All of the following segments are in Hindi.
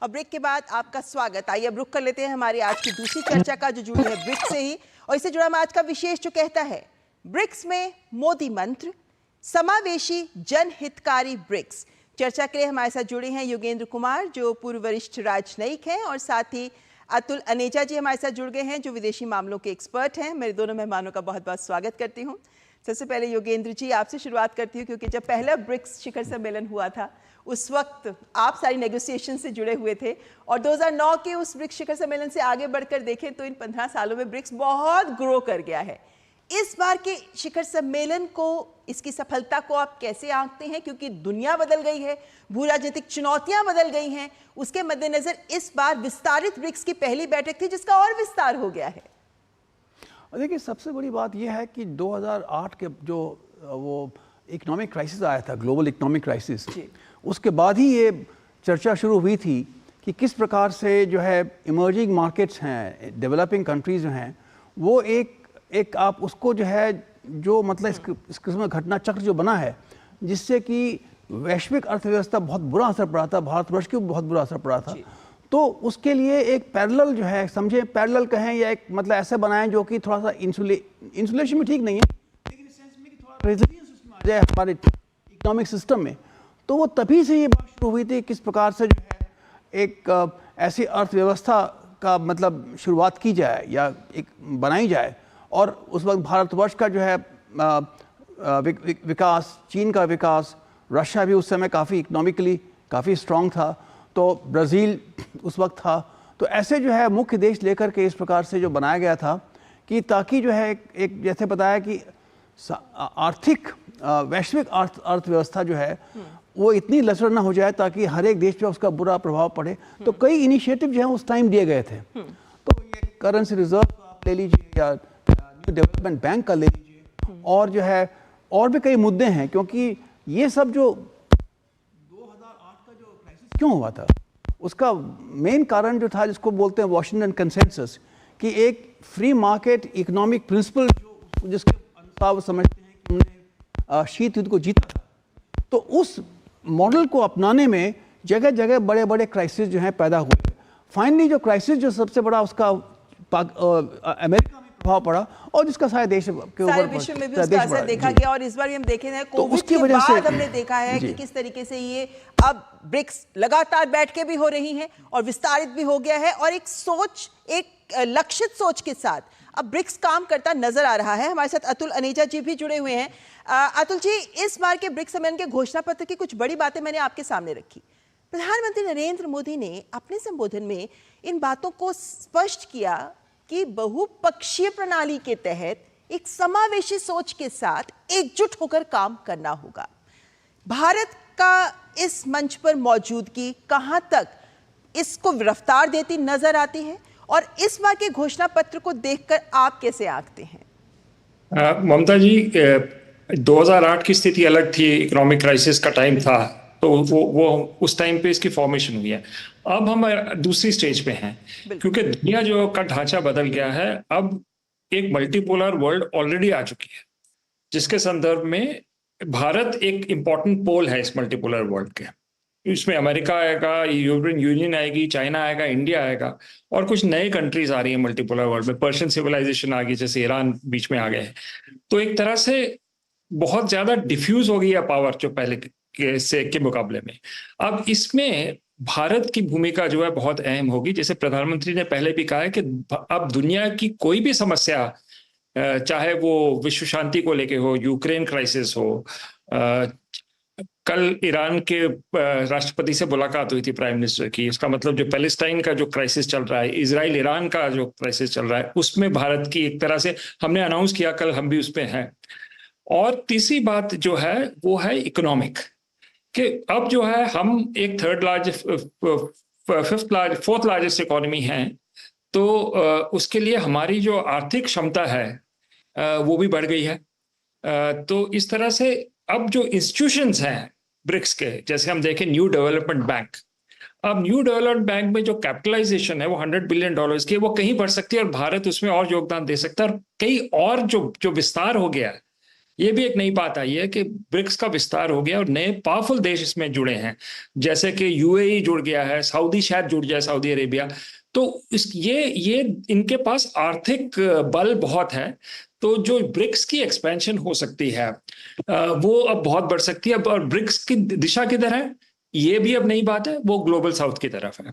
और ब्रेक के बाद आपका स्वागत। आइए अब रुक कर लेते हैं हमारी आज की दूसरी चर्चा का, जो जुड़ी है ब्रिक्स से ही, और इससे जुड़ा हम आज का विशेष जो कहता है ब्रिक्स में मोदी मंत्र, समावेशी जनहितकारी ब्रिक्स। चर्चा के लिए हमारे साथ जुड़े हैं योगेंद्र कुमार, जो पूर्व वरिष्ठ राजनयिक हैं, और साथ ही अतुल अनेजा जी हमारे साथ जुड़ गए हैं, जो विदेशी मामलों के एक्सपर्ट हैं। मेरे दोनों मेहमानों का बहुत बहुत स्वागत करती हूँ। सबसे पहले योगेंद्र जी आपसे शुरुआत करती हूँ, क्योंकि जब पहला ब्रिक्स शिखर सम्मेलन हुआ था उस वक्त आप सारी नेगोशिएशन से जुड़े हुए थे, और 2009 के उस ब्रिक्स शिखर सम्मेलन से आगे बढ़कर देखें तो इन 15 सालों में ब्रिक्स बहुत ग्रो कर गया है। इस बार के शिखर सम्मेलन को, इसकी सफलता को आप कैसे आंकते हैं? क्योंकि दुनिया बदल गई है, भू राजनीतिक चुनौतियां बदल गई हैं, उसके मद्देनजर इस बार विस्तारित ब्रिक्स की पहली बैठक थी जिसका और विस्तार हो गया है। देखिए, सबसे बड़ी बात यह है कि 2008 के जो वो इकोनॉमिक क्राइसिस आया था, ग्लोबल इकोनॉमिक क्राइसिस, उसके बाद ही ये चर्चा शुरू हुई थी कि किस प्रकार से जो है इमर्जिंग मार्केट्स हैं, डेवलपिंग कंट्रीज जो हैं, वो एक आप उसको जो है जो मतलब इस किस्म का घटना चक्र जो बना है, जिससे कि वैश्विक अर्थव्यवस्था बहुत बुरा असर पड़ा था, भारतवर्ष के बहुत बुरा असर पड़ा था। तो उसके लिए एक पैरेलल जो है, समझे पैरेलल कहें या एक मतलब ऐसे बनाएं जो कि थोड़ा सा इंसुलेशन में ठीक नहीं है, लेकिन इस सेंस में कि थोड़ा रेजिलियंस उसमें आ जाए हमारे इकोनॉमिक सिस्टम में। तो वो तभी से ये बात शुरू हुई थी किस प्रकार से जो है एक ऐसी अर्थव्यवस्था का मतलब शुरुआत की जाए या एक बनाई जाए। और उस वक्त भारतवर्ष का जो है विकास, चीन का विकास, रशिया भी उस समय काफ़ी इकोनॉमिकली काफ़ी स्ट्रांग था, तो ब्राज़ील उस वक्त था। तो ऐसे जो है मुख्य देश लेकर के इस प्रकार से जो बनाया गया था कि ताकि जो है एक जैसे बताया कि आर्थिक वैश्विक अर्थव्यवस्था जो है वो इतनी लचर ना हो जाए ताकि हर एक देश पे उसका बुरा प्रभाव पड़े। तो कई इनिशिएटिव जो है उस टाइम दिए गए थे। तो ये करेंसी रिजर्व आप ले लीजिए या न्यू डेवलपमेंट बैंक का ले लीजिए, और जो है और भी कई मुद्दे हैं, क्योंकि ये सब जो 2008 का जो क्राइसिस क्यों हुआ था, उसका मेन कारण जो था जिसको बोलते हैं वॉशिंगटन कंसेंसस, कि एक फ्री मार्केट इकोनॉमिक प्रिंसिपल जिसके अनुसार वो समझते हैं कि उन्होंने शीत युद्ध को जीता था। तो उस मॉडल को अपनाने में जगह जगह बड़े बड़े क्राइसिस जो हैं पैदा हुए। फाइनली जो क्राइसिस जो सबसे बड़ा उसका अमेरिका में प्रभाव पड़ा, और जिसका सारे देश के ऊपर विश्व में भी उसका असर देखा गया। और इस बार भी हम देखे हैं तो कोविड के बाद हमने देखा है कि किस तरीके से ये अब ब्रिक्स लगातार बैठ के भी हो रही हैं और विस्तारित भी हो गया है, और एक सोच, एक लक्षित सोच के साथ अब ब्रिक्स काम करता नजर आ रहा है। हमारे साथ अतुल अनेजा जी भी जुड़े हुए हैं। अतुल जी, इस बार के ब्रिक्स सम्मेलन के घोषणा पत्र की कुछ बड़ी बातें मैंने आपके सामने रखी। प्रधानमंत्री नरेंद्र मोदी ने अपने संबोधन में इन बातों को स्पष्ट किया कि बहुपक्षीय प्रणाली के तहत एक समावेशी सोच के साथ एकजुट होकर काम करना होगा। भारत का इस मंच पर मौजूदगी कहां तक इसको रफ्तार देती नजर आती है, और इस बार के घोषणा पत्र को देखकर आप कैसे आंकते हैं? ममता जी, 2008 की स्थिति अलग थी, इकोनॉमिक क्राइसिस का टाइम था, तो वो उस टाइम पे इसकी फॉर्मेशन हुई है। अब हम दूसरी स्टेज पे हैं, क्योंकि दुनिया जो का ढांचा बदल गया है। अब एक मल्टीपोलर वर्ल्ड ऑलरेडी आ चुकी है, जिसके संदर्भ में भारत एक इंपॉर्टेंट पोल है इस मल्टीपोलर वर्ल्ड के। इसमें अमेरिका आएगा, यूरोपियन यूनियन आएगी, चाइना आएगा, इंडिया आएगा, और कुछ नए कंट्रीज आ रही हैं मल्टीपोलर वर्ल्ड में। पर्शियन सिविलाइजेशन आ गई, जैसे ईरान बीच में आ गए हैं। तो एक तरह से बहुत ज्यादा डिफ्यूज हो गई है पावर, जो पहले के मुकाबले में। अब इसमें भारत की भूमिका जो है बहुत अहम होगी। जैसे प्रधानमंत्री ने पहले भी कहा है कि अब दुनिया की कोई भी समस्या, चाहे वो विश्व शांति को लेके हो, यूक्रेन क्राइसिस हो, कल ईरान के राष्ट्रपति से मुलाकात हुई थी प्राइम मिनिस्टर की। इसका मतलब जो पैलेस्टाइन का जो क्राइसिस चल रहा है, इजराइल ईरान का जो क्राइसिस चल रहा है, उसमें भारत की एक तरह से हमने अनाउंस किया, कल हम भी उस पर हैं। और तीसरी बात जो है वो है इकोनॉमिक, कि अब जो है हम एक फोर्थ लार्जेस्ट इकोनॉमी हैं, तो उसके लिए हमारी जो आर्थिक क्षमता है वो भी बढ़ गई है। तो इस तरह से अब जो इंस्टीट्यूशंस हैं ब्रिक्स के, जैसे हम देखें न्यू डेवलपमेंट बैंक, अब न्यू डेवलपमेंट बैंक में जो कैपिटलाइजेशन है वो $100 बिलियन की, वो कहीं बढ़ सकती है और भारत उसमें और योगदान दे सकता है। और कई और जो विस्तार हो गया है, ये भी एक नई बात आई है कि ब्रिक्स का विस्तार हो गया और नए पावरफुल देश इसमें जुड़े हैं, जैसे कि यूएई जुड़ गया है, सऊदी शायद जुड़ जाए, सऊदी अरेबिया। तो ये इनके पास आर्थिक बल बहुत है, तो जो ब्रिक्स की एक्सपेंशन हो सकती है वो अब बहुत बढ़ सकती है। और ब्रिक्स की दिशा किधर है, ये भी अब नई बात है, वो ग्लोबल साउथ की तरफ है।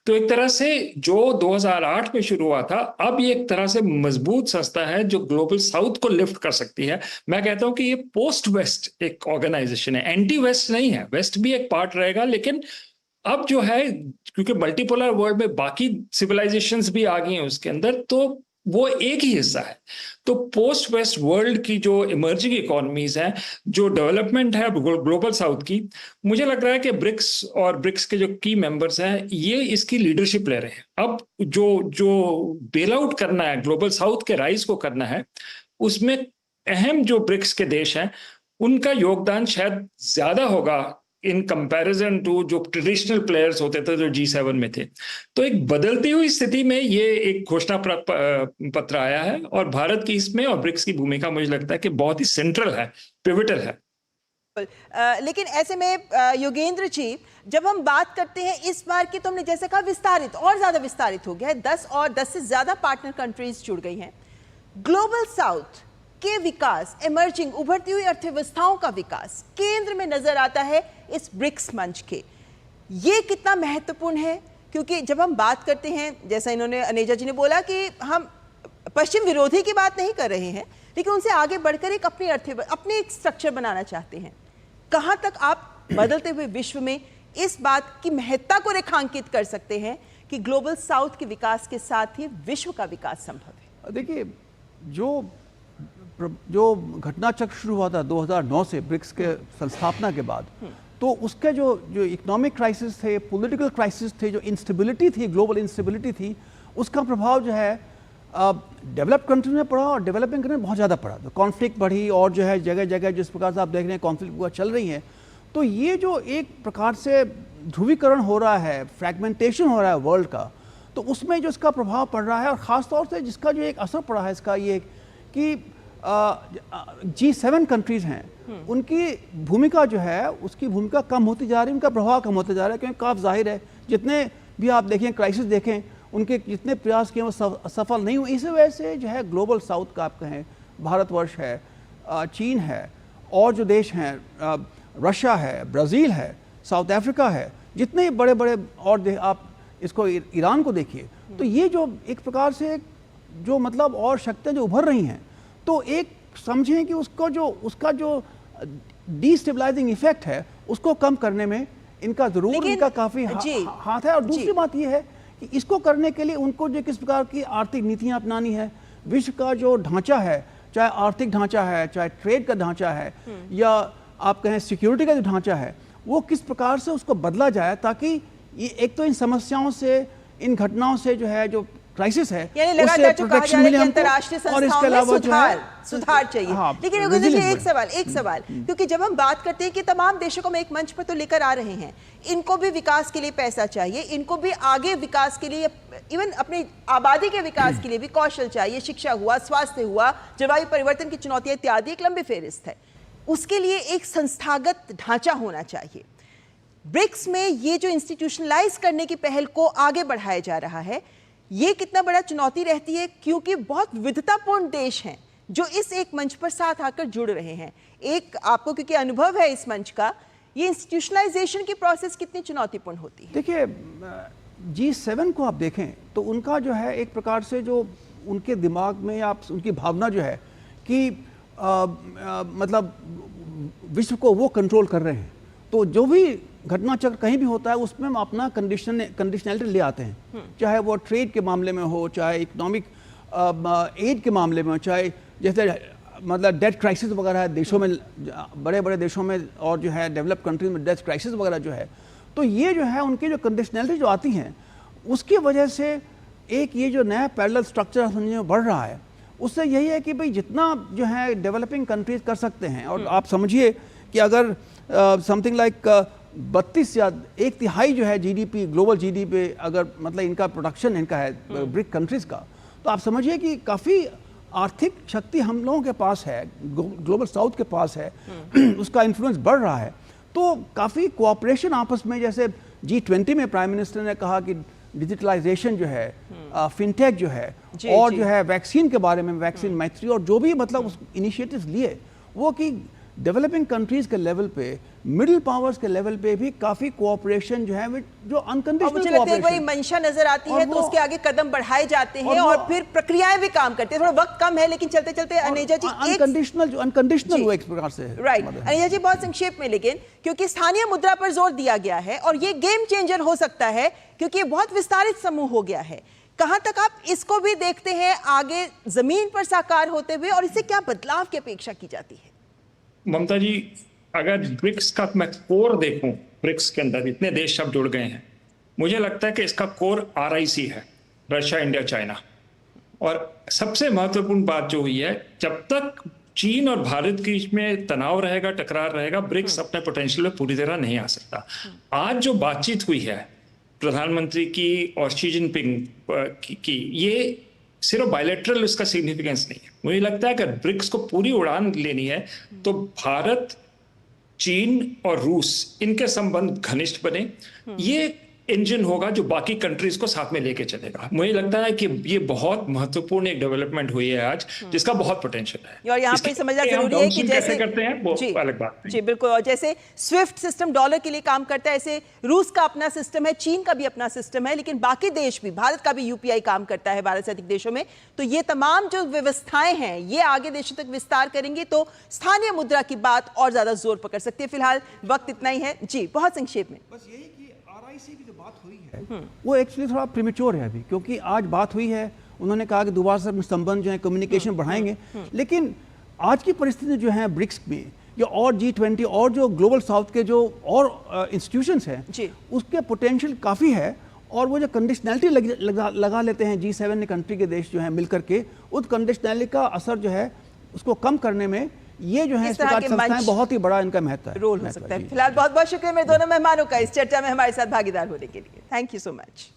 तो एक तरह से जो 2008 में शुरू हुआ था, अब ये एक तरह से मजबूत संस्था है जो ग्लोबल साउथ को लिफ्ट कर सकती है। मैं कहता हूं कि ये पोस्ट वेस्ट एक ऑर्गेनाइजेशन है, एंटी वेस्ट नहीं है, वेस्ट भी एक पार्ट रहेगा, लेकिन अब जो है क्योंकि मल्टीपोलर वर्ल्ड में बाकी सिविलाइजेशंस भी आ गई हैं उसके अंदर, तो वो एक ही हिस्सा है। तो पोस्ट वेस्ट वर्ल्ड की जो इमर्जिंग इकोनॉमीज हैं, जो डेवलपमेंट है ग्लोबल साउथ की, मुझे लग रहा है कि ब्रिक्स और ब्रिक्स के जो की मेंबर्स हैं ये इसकी लीडरशिप ले रहे हैं। अब जो जो बेल आउट करना है, ग्लोबल साउथ के राइज को करना है, उसमें अहम जो ब्रिक्स के देश हैं उनका योगदान शायद ज्यादा होगा इन कंपैरिजन टू जो ट्रेडिशनल प्लेयर्स होते थे जो G7 में थे। तो एक बदलती हुई स्थिति में ये एक घोषणा पत्र आया है और भारत की इसमें और ब्रिक्स की भूमिका मुझे लगता है कि बहुत ही सेंट्रल है, पिवटल है। लेकिन ऐसे में योगेंद्र जी, जब हम बात करते हैं इस बार की, तो हमने जैसे कहा विस्तारित और ज्यादा विस्तारित हो गया है, 10 से ज्यादा पार्टनर कंट्रीज जुड़ गई हैं। ग्लोबल साउथ के विकास, इमर्जिंग उभरती हुई अर्थव्यवस्थाओं का विकास केंद्र में नजर आता है इस ब्रिक्स मंच के। ये कितना महत्वपूर्ण है, क्योंकि जब हम बात करते हैं, जैसा इन्होंने अनेजा जी ने बोला कि हम पश्चिम विरोधी की बात नहीं कर रहे हैं, लेकिन उनसे आगे बढ़कर एक अपने एक स्ट्रक्चर बनाना चाहते हैं। कहां तक आप बदलते हुए विश्व में इस बात की महत्ता को रेखांकित कर सकते हैं कि ग्लोबल साउथ के विकास के साथ ही विश्व का विकास संभव है? देखिए, जो घटना चक्र शुरू हुआ था 2009 से ब्रिक्स के संस्थापना के बाद, तो उसके जो इकोनॉमिक क्राइसिस थे, पॉलिटिकल क्राइसिस थे, जो इंस्टेबिलिटी थी, ग्लोबल इंस्टेबिलिटी थी, उसका प्रभाव जो है डेवलप्ड कंट्री में पड़ा और डेवलपिंग कंट्री में बहुत ज़्यादा पड़ा। तो कॉन्फ्लिक्ट बढ़ी और जो है जगह जगह जिस प्रकार से आप देख रहे हैं कॉन्फ्लिक्ट हुआ चल रही है, तो ये जो एक प्रकार से ध्रुवीकरण हो रहा है, फ्रैगमेंटेशन हो रहा है वर्ल्ड का, तो उसमें जो इसका प्रभाव पड़ रहा है और ख़ास तौर से जिसका जो एक असर पड़ा है इसका ये कि G7 कंट्रीज़ हैं, उनकी भूमिका जो है उसकी भूमिका कम होती जा रही है, उनका प्रभाव कम होता जा रहा है, क्योंकि काफ़ी जाहिर है जितने भी आप देखें क्राइसिस देखें, उनके जितने प्रयास किए वो सफल नहीं हुए। इसी वजह से जो है ग्लोबल साउथ का आप कहें, भारतवर्ष है, चीन है, और जो देश हैं रशिया है, ब्राज़ील है, साउथ अफ्रीका है, जितने बड़े बड़े और आप इसको ईरान को देखिए, तो ये जो एक प्रकार से जो मतलब और शक्तियाँ जो उभर रही हैं, तो एक समझें कि उसका जो डिस्टेबलाइजिंग इफेक्ट है उसको कम करने में इनका जरूर इनका काफ़ी हाथ है। और दूसरी बात ये है कि इसको करने के लिए उनको जो किस प्रकार की आर्थिक नीतियां अपनानी है, विश्व का जो ढांचा है, चाहे आर्थिक ढांचा है, चाहे ट्रेड का ढांचा है, या आप कहें सिक्योरिटी का जो ढांचा है, वो किस प्रकार से उसको बदला जाए, ताकि ये एक तो इन समस्याओं से, इन घटनाओं से जो है जो क्राइसिस है, यानी लगातार जो कहा जा रहा है कि अंतर्राष्ट्रीय संस्थाओं में सुधार चाहिए। लेकिन योगेंद्र जी, एक सवाल, क्योंकि जब हम बात करते हैं कि तमाम देशों को हम एक मंच पर तो लेकर आ रहे हैं, इनको भी विकास के लिए पैसा चाहिए, इनको भी आगे विकास के लिए, इवन अपनी आबादी के विकास के लिए भी कौशल चाहिए, शिक्षा हुआ, स्वास्थ्य हुआ, जलवायु परिवर्तन की चुनौतियां इत्यादि, एक लंबी फेहरिस्त है। उसके लिए एक संस्थागत ढांचा होना चाहिए। ब्रिक्स में ये जो इंस्टीट्यूशनलाइज करने की पहल को आगे बढ़ाया जा रहा है, ये कितना बड़ा चुनौती रहती है, क्योंकि बहुत विविधतापूर्ण देश हैं जो इस एक मंच पर साथ आकर जुड़ रहे हैं। एक आपको क्योंकि अनुभव है इस मंच का, ये इंस्टीट्यूशनलाइजेशन की प्रोसेस कितनी चुनौतीपूर्ण होती है? देखिए, G7 को आप देखें तो उनका जो है एक प्रकार से जो उनके दिमाग में या उनकी भावना जो है कि मतलब विश्व को वो कंट्रोल कर रहे हैं, तो जो भी घटना चक्र कहीं भी होता है उसमें हम अपना कंडीशनलिटी ले आते हैं, चाहे वो ट्रेड के मामले में हो, चाहे इकोनॉमिक एड के मामले में हो, चाहे जैसे मतलब डेट क्राइसिस वगैरह है देशों में, बड़े बड़े देशों में और जो है डेवलप कंट्रीज में डेट क्राइसिस वगैरह जो है, तो ये जो है उनकी जो कंडीशनलिटी जो आती हैं उसकी वजह से एक ये जो नया पैरेलल स्ट्रक्चर समझने में बढ़ रहा है, उससे यही है कि भाई जितना जो है डेवलपिंग कंट्रीज कर सकते हैं, और आप समझिए कि अगर समथिंग लाइक 32 या 1/3 जो है जीडीपी, ग्लोबल जीडीपी अगर मतलब इनका प्रोडक्शन इनका है ब्रिक कंट्रीज का, तो आप समझिए कि काफ़ी आर्थिक शक्ति हम लोगों के पास है, ग्लोबल साउथ के पास है, उसका इन्फ्लुएंस बढ़ रहा है, तो काफ़ी कोऑपरेशन आपस में, जैसे G20 में प्राइम मिनिस्टर ने कहा कि डिजिटलाइजेशन जो है, फिनटेक जो है, और जो है वैक्सीन के बारे में, वैक्सीन मैत्री, और जो भी मतलब इनिशिएटिव्स लिए वो कि डेवलपिंग कंट्रीज के लेवल पे, मिडिल पावर्स के लेवल पे भी काफी कोऑपरेशन जो है, जो अनकंडीशनल मुझे लगता है वही मंशा नजर आती है, तो उसके आगे कदम बढ़ाए जाते हैं और फिर प्रक्रियाएं भी काम करती है। थोड़ा वक्त कम है लेकिन चलते चलते अनेजा जी अनकंडीशनल वो एक प्रकार से है। राइट अनेजा जी, बहुत संक्षेप में, लेकिन क्योंकि स्थानीय मुद्रा पर जोर दिया गया है और ये गेम चेंजर हो सकता है क्योंकि ये बहुत विस्तारित समूह हो गया है, कहां तक आप इसको भी देखते हैं आगे जमीन पर साकार होते हुए और इससे क्या बदलाव की अपेक्षा की जाती है? ममता जी, अगर ब्रिक्स का मैं कोर देखूं, ब्रिक्स के अंदर इतने देश अब जुड़ गए हैं, मुझे लगता है कि इसका कोर RIC है, रशिया, इंडिया, चाइना। और सबसे महत्वपूर्ण बात जो हुई है, जब तक चीन और भारत के बीच में तनाव रहेगा, टकरार रहेगा, ब्रिक्स अपने पोटेंशियल में पूरी तरह नहीं आ सकता। आज जो बातचीत हुई है प्रधानमंत्री की और शी जिनपिंग की, ये सिर्फ बायलैटरल उसका सिग्निफिकेंस नहीं है। मुझे लगता है अगर ब्रिक्स को पूरी उड़ान लेनी है तो भारत, चीन और रूस, इनके संबंध घनिष्ठ बने, ये इंजन होगा जो बाकी कंट्रीज को साथ में लेके चलेगा। मुझे लगता है कि ये बहुत महत्वपूर्ण एक डेवलपमेंट हुई है आज, जिसका बहुत पोटेंशियल है। और यहाँ पे समझना जरूरी है कि जैसे करते हैं वो अलग बात है। जी बिल्कुल, और जैसे स्विफ्ट सिस्टम डॉलर के लिए काम करता है, ऐसे रूस का अपना सिस्टम है, चीन का भी अपना सिस्टम है, लेकिन बाकी देश भी, भारत का भी UPI काम करता है 12 से अधिक देशों में। तो ये तमाम जो व्यवस्थाएं हैं ये आगे देशों तक विस्तार करेंगी तो स्थानीय मुद्रा की बात और ज्यादा जोर पकड़ सकती है। फिलहाल वक्त इतना ही है जी, बहुत संक्षेप में। बस यही कि RIC की जो बात हुई है वो एक्चुअली थोड़ा प्रीमेच्योर है अभी, क्योंकि आज बात हुई है, उन्होंने कहा कि दोबारा से संबंध जो है कम्युनिकेशन बढ़ाएंगे, लेकिन आज की परिस्थिति जो है ब्रिक्स में या और G20 और जो ग्लोबल साउथ के जो और इंस्टीट्यूशंस हैं, उसके पोटेंशियल काफ़ी है। और वो जो कंडीशनैलिटी लगा लेते हैं G7 कंट्री के देश जो है मिलकर के, उस कंडीशनैलिटी का असर जो है उसको कम करने में ये जो है संस्थाएं बहुत ही बड़ा इनका महत्व है, रोल हो सकता है। फिलहाल बहुत बहुत शुक्रिया मेरे दोनों मेहमानों का इस चर्चा में हमारे साथ भागीदार होने के लिए। Thank you so much.